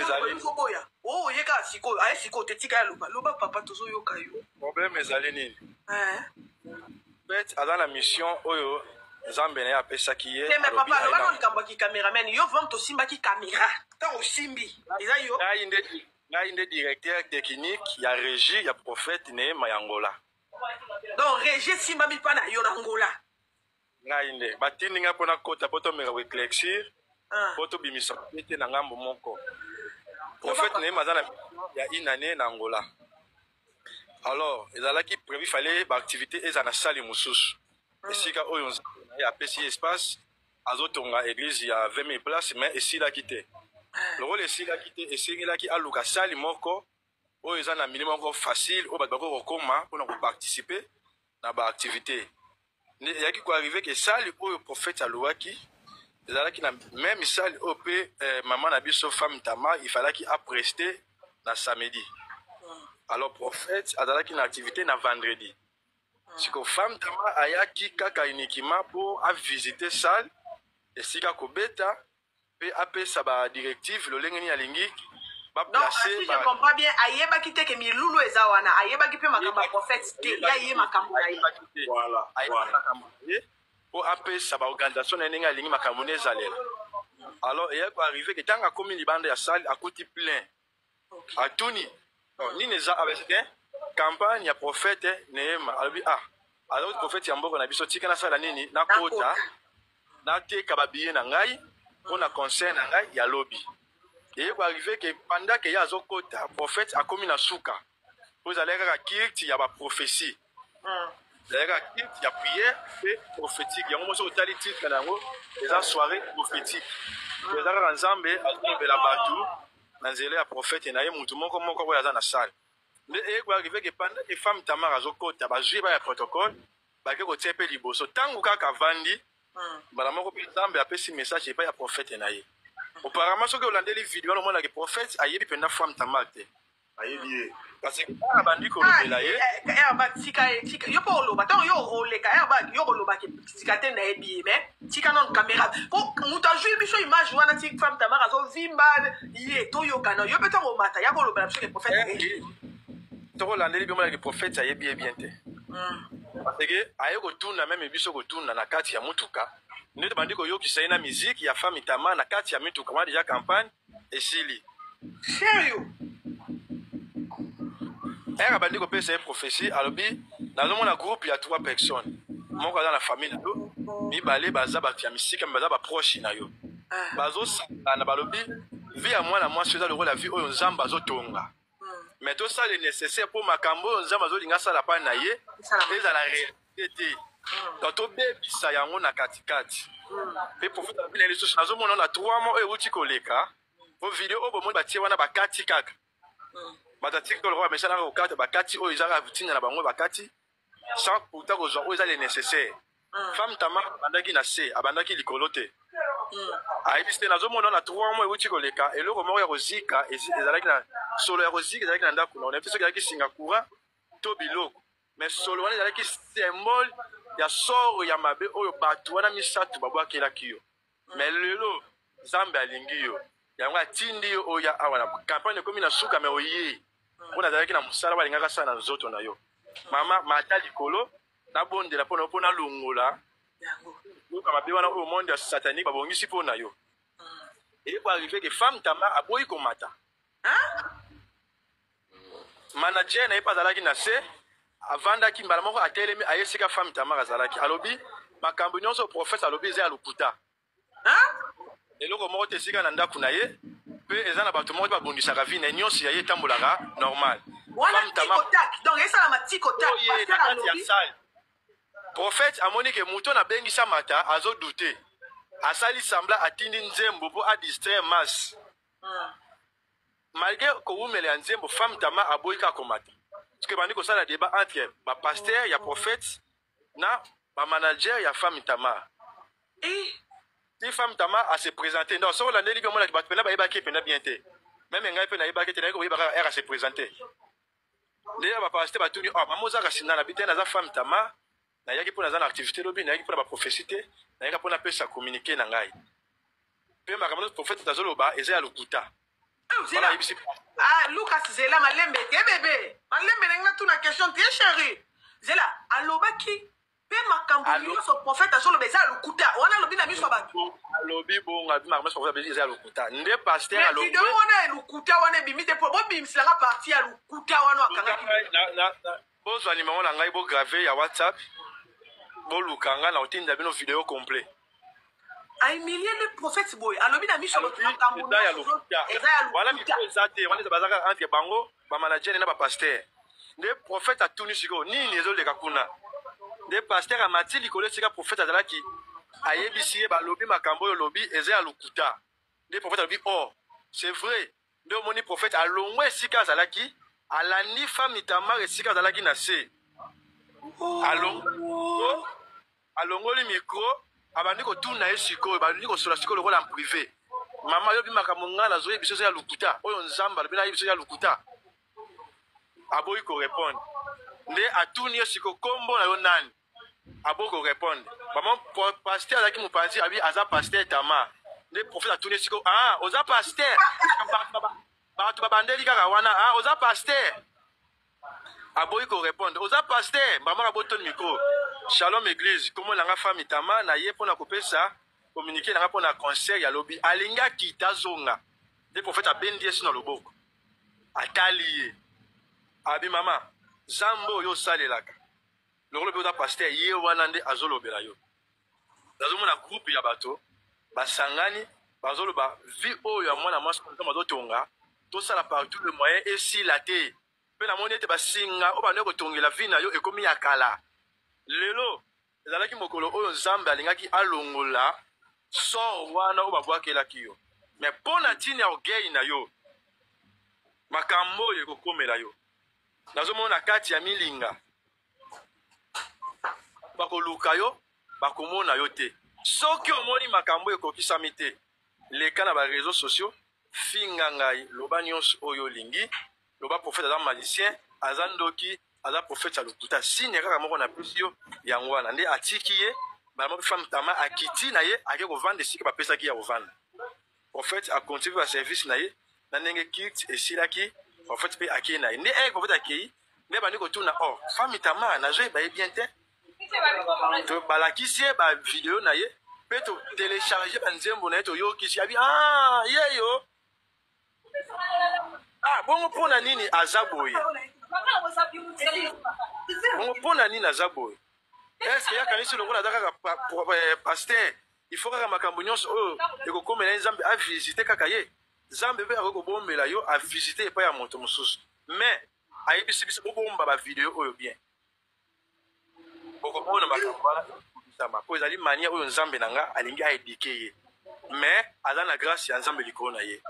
problème ezali boya oh yeka siko aye siko tetika ya loba papa tozo yoka yo problème ezali nini bet azana mission oyo Nzambe na apesaki ye mais papa loba no likambo ki cameraman yo vont to simba ki caméra ta osimbi eza yo ngai nde directeur technique ya régie ya prophète Nehema ya Angola donc régie simba mi pana yo na Angola ngai nde batindi nga pona kota poto mera éclaircir poto bimisa ete na ngambo moko prophète Nehema azana ya une année na Angola alors ezalaki prévu fallait ba activité ezana sali mususu esika oyo ya apesi espace azotonga église ya 20 000 places mais esilaki te loko esilaki te esengelaki aluka sali moko oyo eza na milimo moko facile oyo bato bakokokoma mpona koparticipe na baactivité eyaki koarrive ke sali oyo prophète alobaki ezalaki na même sali oyo mpe mama na biso femme Tama ifalaki aprester na samedi alors prophète azalaki na activité na vendredi siko femme Tama ayaki kaka uniquement pour visiter salle esika kobeta pe apesa ba directive lolenge ni alingi ba placer si je comprends bien ayeba ki te ke milulu eza wana ayeba ki pe makambo prophète te ya ye makambo na ye voilà ayeba makambo ye pour apesa ba organisation na ndenge alingi makambo nezalela alors il est arrivé que tanga komi libanda ya salle akuti plein atuni nini eza avec campagne ya prophète Nehema alobi alors prophète ya mboko na biso tika na sala nini na kota na teka babiye na ngai pona concert na ngai ya lobi et ko arrivé que pendant que ya zokota prophète akomi na suka vous allez ka kirti ya ba prophétie d'ailleurs kirti ya prière et prophétique yango moso otali titre na ngo eza soirée prophétique ezaka nzambe azobela batu na nzela ya prophète na ye mutu moko moko ko yaza na salle mais et ko arrivé que pendant que femme Tamara zokota ba jouer ba ya protocole ba ke ko tsepe liboso tangu kaka vandi bala moko pe nzambe apesi message epa ya prophète na ye auparavant soki olandeli video wana omona ke prophète ayebi mpena femme Tamara te ayebi ye parce que abandi kolobela ye yo mpo oloba ntango yo oleka yo koloba ke tika te nayebi ye mais tika non caméra po moto azwi biso image wana ti femme Tamara azovimba ye toyokana yo mpe ntango omata ya kolobela biso ke prophète tokolandeli biomona ke prophète ayebi ye bien te parce que aye kotuna meme biso kotuna na kati ya mutuka nde bandi koyokisa ye na musique ya femme Tama na kati ya mituka wana déjà campagne esili sérieux era bandi kopesa ye prophétie alobi nazomona groupe ya 3 personnes moko aza na famille na yo mibale baza bato ya misika baza baproche na yo bazosangana balobi vi ya mwana mwasi eza lokola vi oyo nzambe azotonga mais tosala le nécessaire mpo makambo oyo nzambe azolinga asala pa na ye ezala réalité te donc tobebisa yango na katikati mpe profete abina lisusu nazomona na 3 mois oyo euti koleka po video oyo bomoni batie wana bakati kaka bato atiki koloko bamesana kaka kokata bakati oyo ezaka ntina na bango bakati sans pourtant kozwa oyo eza le nécessaire femme Tama abandaki na se abandaki likolo te ayebisi te nazomona na 3 mois euti koleka eloko moko ya kozika ezalaki na solo ya kozika ezalaki na ndako na onayebi soki ezalaki singa courant to biloko mais solo wana ezalaki symbole ya soro ya mabe oyo bato wana misato babwakelaki yo mais lelo nzambe alingi yo yango atindi yo oya awa na campagne ekomi na suka me oye mpona azalaki na mosala balingaka sala na nzoto na yo mama mata likolo nabondela mpona longola yoka mabe wana oyo monde ya satanique babongisi mpo na yo eko arrive ke femme Tama aboyi komata manager na ye mpe azalaki na se avandaki mbala moko atelemi aye sika femme Tamara azalaki alobi makambo nyonso prophète alobi eza ya lokuta eloko moko te esika na ndako na ye mpe eza na bato moko te babongisaka vi na nyonso ya ye etambolaka normal prophète amoni ke moto nabengisa mata azodute asali sambla atindi nzembo mpo adistraire masse malgré kowumela ya nzembo femme Tama aboyi kaka komata soki bandi kosala débat entre bapaster ya prophète na bamanager ya femme Tama ti femme Tama ase présente donc soki olandeli bi omonaki bato mpena bayebaki mpena bien te meme ngai mpe nayebaki te nayeki koyebaka ere ase présente ndeya bapaster batuni mama ozaka sinda na bi te naza femme Tama nayaki mpo naza na activité lobi nayaki mpo na baprophétie te nayaki mpo napesa communiqué na ngai mpe makambo nyonso prophète azoloba eza ya lokuta Zela. Ah, Lucas Zela malembe te bébé. Malembe nenga tu na question te chéri. Zela, alobaki pe makambo nyonso prophète azolo beza lukuta. Wana lobi na biso ba. Lobi bon ngabi ma prophète beza lukuta. Nde pasteur alobi. Mais wana lukuta wana bimite po bimsila parti ya lukuta wana akanga. Na bozo numéro na ngai bo graver ya WhatsApp. Bo lukanga na otinda bino vidéo complet. A humilié le prophète boy. Alobi na biso makambo nyonso. Voilà mi présenter, wana bazaka entre bango, ba manager na ba pasteur. Nde prophète a tuni siko nini ezoleka kuna. Nde pasteur a mati likolo sika prophète azalaki ayebisi ye ba lobi makambo yo lobi eza ya lukuta. Nde prophète alobi oh, c'est vrai. Nde omoni prophète alongwe sika azalaki alandi femme Tamar sika azalaki na se. Alongoli micro abandi kotuna ye sikoyo bandi kosola sikoyo lokola en privé. Mama yobi makambo nga na zoye biso ya lukuta oyo nzamba lobi na biso ya lukuta aboyi ko répondre nde atuni yo siko kombo na yo nani aboyi ko répondre maman pasteur azaki mopanzi abi aza pasteur Tama nde prophète atuni siko ah oza pasteur bato babandeli kaka wana ah oza pasteur aboyi ko répondre oza pasteur maman abotoni micro Shalom église comment la femme Tama na ye pona kopesa communiquer na rapport na concert ya lobi alinga kita zonga le prophète abendi esi na loboko atali abi mama zambo yo salelaka lokolo be oza pasteur ye wana nde azolobela yo nazomona groupe ya bato basangani bazoloba vi oyo ya mwana mwasi kama bazotonga tosala partout le moyen esila te mpe namoni ete basinga oyo bande kotongela vi na yo ekomi ya kala lelo ezalaki mokolo oyo nzambe alingaki alongola sort wana oyo babwakelaki yo me mpo na ntina ya orgueil na yo makambo oyo ekokomela yo nazomona kati ya milinga bakoluka yo bakomona yo te soki omoni makambo ekokisami te leka na bareseau sociaux finga ngai loba nyonso oyo olingi loba prophète aza magicien aza ndoki aza prophète ya lokuta signe kaka moko na pesi yo yango wana nde atiki ye bamo femme Tama akiti na ye ake kovanda esika bapesaki ya kovanda prophète akontinue ba service na ye na ndenge kilt esilaki prophète mpe akei na ye nde eke prophète akei nde bandi kotuna oh femme Tama nazoyeba ye bien te balakisi ye bavideo na ye mpe totelecharge banzembo na ye toyokisi abi ah ye yo ah bongo mpona nini aza boye bongo mpona nini aza boye eske yakanisi lokola aza kaka pasteur il faut kaka makambo nyonso oyo ekokomela ye nzambe avisite kaka ye nzambe mpe akoki kobombela yo avisite epai ya moto mosusu mais ayebisi biso bobomba bavideo oyo bien okomona makambo wana ekokisama po ezali mania oyo nzambe na nga alingi aedike ye mais aza na grâce ya nzambe likolo na ye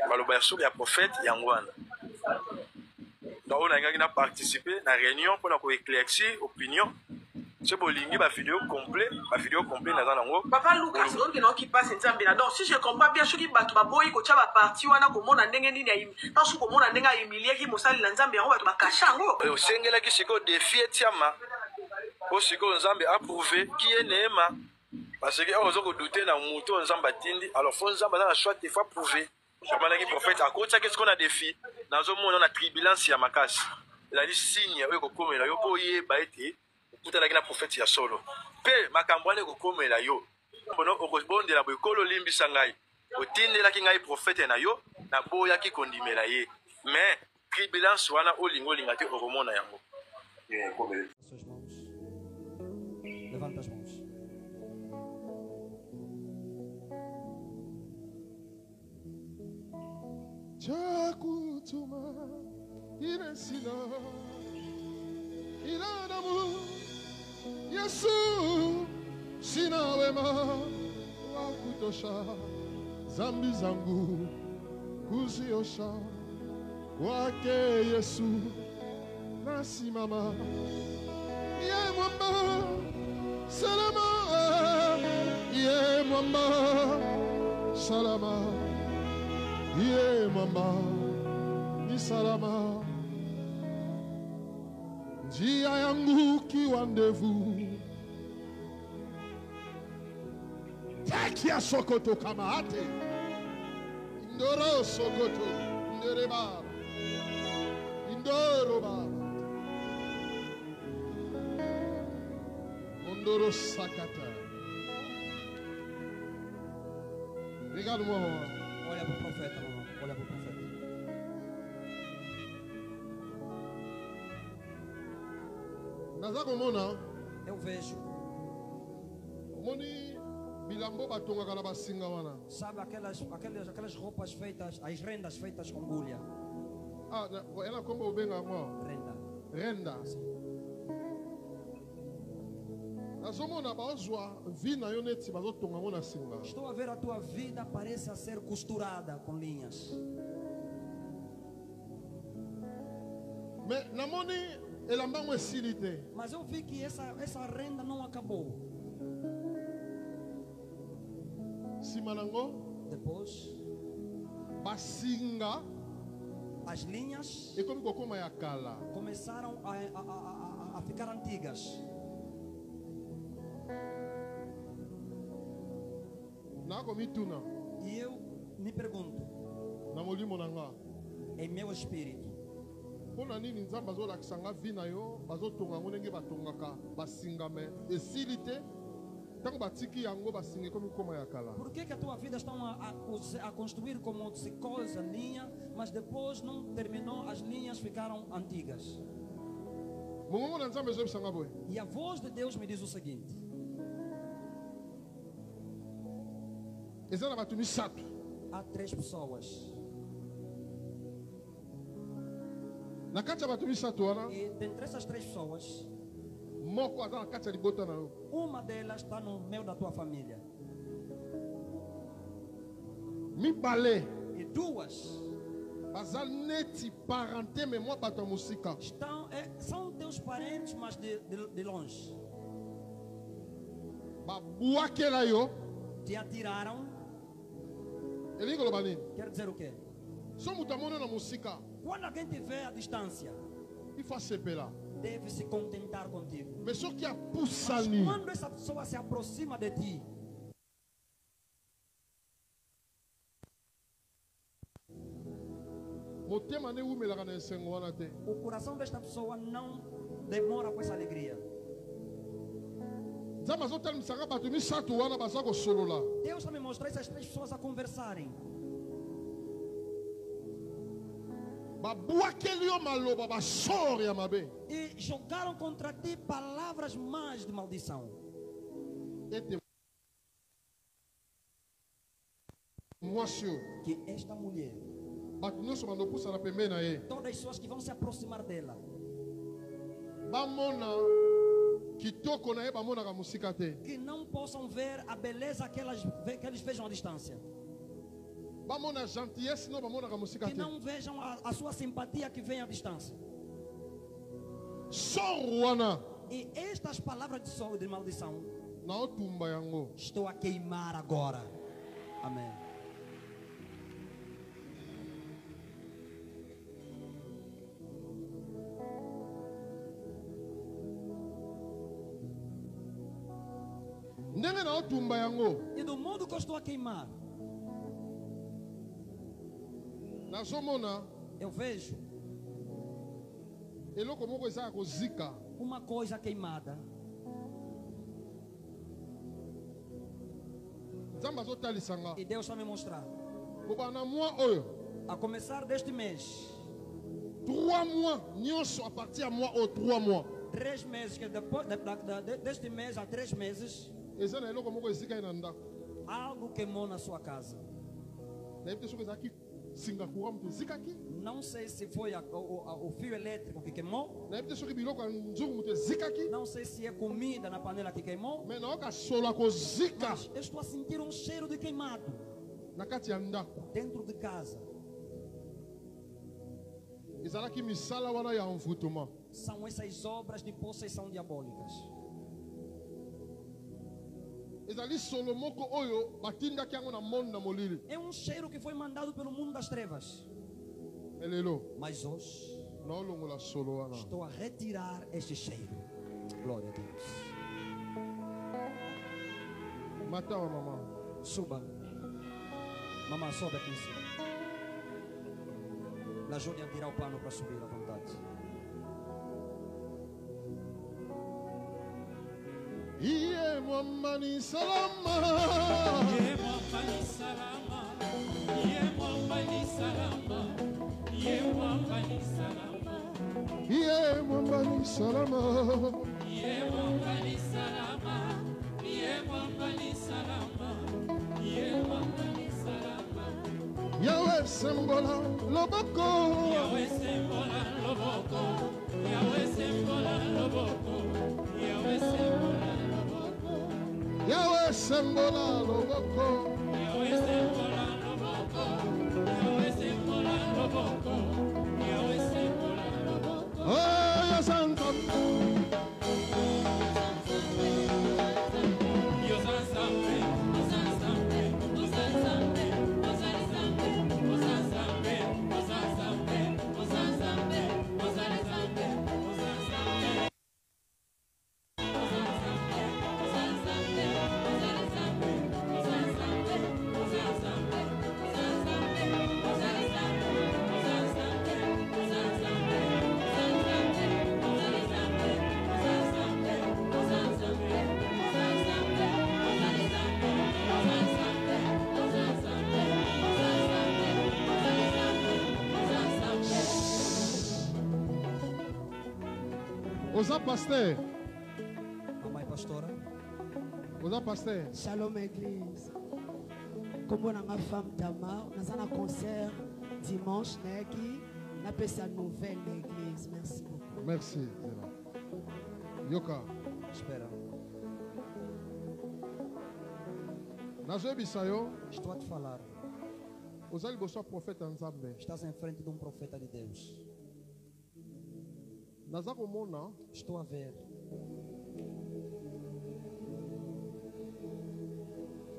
baloba ya solo ya prophète yango wana donc oyo nalingaki na participer na réunion mpona koéclaircir opinion so bolingi bavideo complet naza nango papa Lucas oyoki naoki mpasi nzambe na donc si je comprends bien soki bato baboyi kotya baparti wana komona ndenge nini ntanso komona ndenge ayumiliaki mosali na nzambe yango bato bakasha yango osengelaki sikoyo défi etiama po sikoyo nzambe approuve ki ye neema parce que oyo ozokodute na motu oyo nzambe atindi alors fo nzambe aza na choix te fo approuve kamanaki prophète akotiaki sikoyo na défi nazomona na tribulance ya makasi ezali signe oyo ekokomela yo mpo oyeba ete okutanaki na prophète ya solo mpe makambo wana ekokomela yo mpono okobondela boye kolo olimbisa ngai otindelaki ngai prophète na yo naboyaki kondimela ye mais tribulance wana olinga olinga te okomona yango. Levanta as mãos. Chakutuma inesina ilanamu Yesu sina wema wa kutosha zambi zangu kuziosha kwake Yesu nasimama ye mwamba salama ye mwamba salama ye mwamba ni salama njia yangu kiwa ndefu tekia sokoto kama ate Indoro sokoto. Ndereba. Indoro ba. Ondoro sakata. Regarde-moi, maman. Olha para o profeta, mamãe. Olha para o profeta. Naza komona. Eu vejo. Omoni bilambo batongaka na basinga wana. Sabe aquelas roupas feitas, as rendas feitas com agulha. Ah, ela kombo obenga yango. Renda. Renda. Nazomona bazwa vi na yo neti bazotonga yango na singa. Estou a ver a tua vida parece a ser costurada com linhas. Mais namoni elamba ngo esili te. Mas eu vi que essa renda não acabou. Sima nango Depois, basinga as linhas ekomi kokoma ya kala. começaram a ficar antigas. Nakomituna E eu me pergunto, na molimo nanga. em meu espírito, Mpona nini nzambe azolakisa nga vi na yo bazotonga yango ndenge batongaka basinga me esili te ntango batiki yango basinga ekomi koma ya kala. por que a tua vida estão a construir como se coisa linha, mas depois não terminou, as linhas ficaram antigas? mongongo na nzambe ezobisa nga boye. E a voz de Deus me diz o seguinte: eza na bato misato há 3 pessoas, na kati ya bato misato wana e dentre essas 3 pessoas, moko aza na kati ya libota na yo. uma delas está no meio da tua família, mibale e 2 baza neti parente me mwa bato ya mosika. são teus parentes, mas de longe. babwakela yo Te atiraram. elingi koloba nini? Quer dizer o quê? so moto amoni yo na mosika Quando alguém te vê à distância, ifo asepela, deve se contentar contigo. me soki Mas apusani quando essa pessoa se aproxima de ti, motema nde ewumelaka na esengo wana te. o coração desta pessoa não demora com essa alegria. nzambe azotalisaka bato misato wana baza kosolola. Deus vai me mostrar essas 3 pessoas a conversarem. babwakeli yo maloba basore ya mabe E jogaram contra ti palavras más de maldição. ete mwasi oyo Que esta mulher, bato nyonso bandopusana pembeni na ye todas as pessoas que vão se aproximar dela, bamona kitoko na ye bamonaka mosika te. que não possam ver a beleza que eles vejam à distância. bamona gentillesse no bamonaka mosika Que te. não vejam a sua simpatia que vem à distância. soro wana E estas palavras de maldição, naotumba yango. estou a queimar agora. Amém. ndenge naotumba yango E do modo que eu estou a queimar, nazomona eu vejo eloko moko eza ya kozika. uma coisa queimada. nzambe azotalisa nga E Deus vai me mostrar. kobana na mwa oyo A começar deste mês, 3 mois nyonso a partir ya mwa oyo 3 mois 3 meses, que depois deste mês a 3 meses, eza na eloko moko ezika ye na ndako. algo queimou na sua casa. nayebi te soki ezalaki singa courant moto ezikaki. Não sei se foi o fio elétrico que queimou. nayebi te soki biloko ya nzungu moto ezikaki. Não sei se é comida na panela que queimou. me nayoka solo ya kozika Mas eu estou a sentir um cheiro de queimado na kati ya ndako. dentro de casa. ezalaki misala wana ya envoûtement. São essas obras de possessão diabólicas. ezali solo moko oyo batindaki yango na monde na molili. É um cheiro que foi mandado pelo mundo das trevas. elelo Mas hoje naolongola solo wana. estou a retirar este cheiro. Glória a Deus. matawa mama Suba. Mamãe, sobe aqui em cima. Me ajudem a tirar o pano para subir à vontade. Iye mwambani salama. Iye mwambani salama. Iye mwambani salama. Iye mwambani salama. Iye mwambani salama. Iye mwambani salama. Iye mwambani salama. Iye mwambani salama. Yawe sembola loboko. Yawe sembola loboko. Yawe sembola loboko. Yawe sembola loboko. Yawe sembola loboko. Yawe sembola loboko. Yawe sembola loboko. Yawe sembola loboko. Oh, Santa. Oza pasteur. Mamãe pastora. Oza pasteur. Shalom Église. Comme on a ma femme Tamar, nous avons un concert dimanche, on appelle ça nouvelle l'église. Merci beaucoup. Merci. Yoka. Espera. Nazo bisayo. Estou a te falar. Oza liboso prophète Nzambe. Estás em frente de um profeta de Deus. Naza komona. Estou a ver.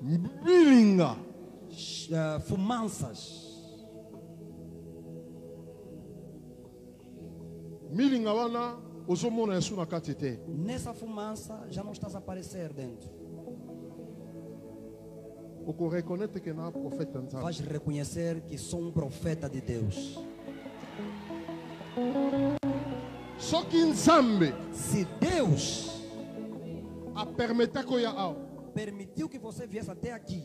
Bilinga. Fumaças. Milinga wana ozomona yesu na kati te. Nessa fumaça já não estás a aparecer dentro. Oko reconnaître que na prophète Nzambe. Vais reconhecer que sou um profeta de Deus. Soki Nzambe Se Deus a permettre que ya awa. permitiu que você viesse até aqui,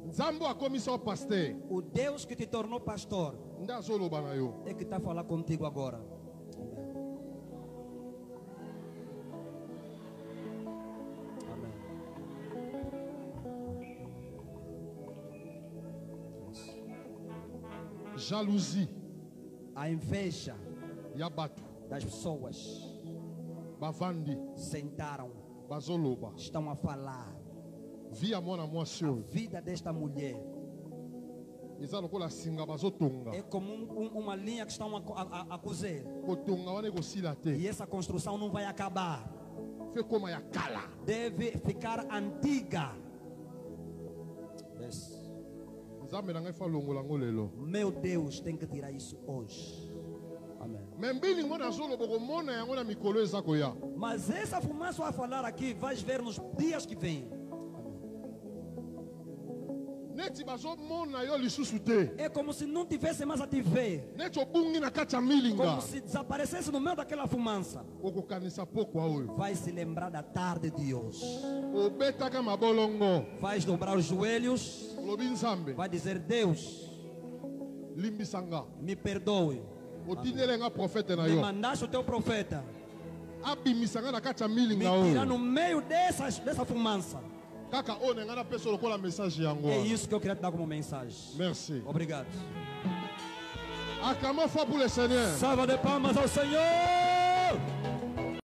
Nzambe akomi so pasteur. o Deus que te tornou pastor Nde azoloba na yo. é que está a falar contigo agora. Amém. Jalousie A inveja ya bato das pessoas bavandi sentaram, bazoloba. estão a falar. Via mwana mwasi A oyo. vida desta mulher Eza lokola singa bazotonga. é como uma linha que estão a cozer. Kotonga wana ekosila te. E essa construção não vai acabar. Fe koma ya kala. Deve ficar antiga. Yes. Nzambe na ngai fa longola ngo lelo. Meu Deus tem que tirar isso hoje. Amém. Me mbili ngo nazoloba komona yango na mikolo eza koya. Mas essa fumaça vai falar aqui, vais ver nos dias que vêm. Neti bazomona yo lisusu te. É como se não tivesse mais a te ver. Neti obungi na kati ya milinga. Como se desaparecesse no meio daquela fumaça. Okokanisa pokwa oyo. Vai se lembrar da tarde de hoje. Obetaka mabolongo. Vais dobrar os joelhos. Olobi Nzambe. Vai dizer: Deus, Limbisanga. me perdoe. Otindelenga prophète na Me yo. mandaste o teu profeta Abimisanga na kati ya me milinga tirar oyo. no meio dessa fumaça. Kaka oyo nga na peso lokola message yango. É isso que eu queria te dar como mensagem. Merci. Obrigado. Acclamons fort pour le Seigneur. Salva de palmas ao Senhor.